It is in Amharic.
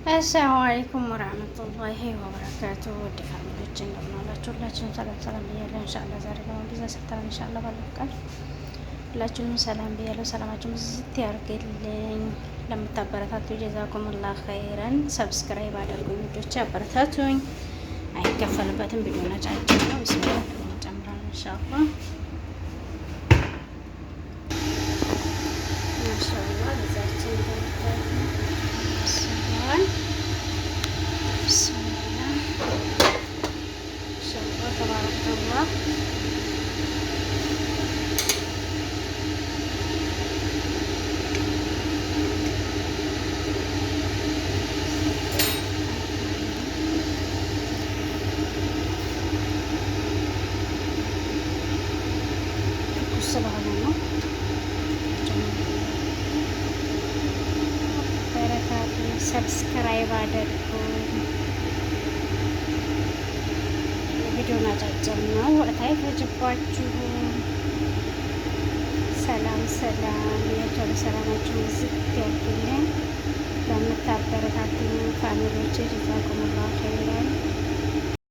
አሰላሙ አለይኩም ወራህመቱላሂ ወበረካቱ። ውድ ፋሚሊዎች እንደምን አላችሁ? ሁላችሁም ሰላም ሰላም ብያለሁ። ኢንሻአላህ ዛሬ ደግሞ ጊዜ ሰጥተን ኢንሻአላህ ባለፈቃድ ሁላችሁም ሰላም ብያለሁ። ሰላማችሁ ዝት ያርግልኝ። ለምታበረታቱ ጀዛኩሙላህ ኸይረን። ሰብስክራይብ አድርጉኝ ልጆች፣ አበረታቱኝ። አይከፈልበትም። ቪዲዮ ነጫጭ ነው። ቢስሚላህ እንጨምራለን ኢንሻአላህ። ማሻአላህ ለዛችን ተባረከላህ። ትኩስ ስለሆነ ነው። በረካቱ ሰብስክራይብ አድርጉ። ቪዲዮን አጫጭር ነው፣ ወቅታዊ ፈጅባችሁ። ሰላም ሰላም የቶሎ ሰላማችሁ ዝት ያልኩኝ። ለምታበረታቱኝ ፋሚሊዎች ጀዛኩሙላሁ ኸይረን።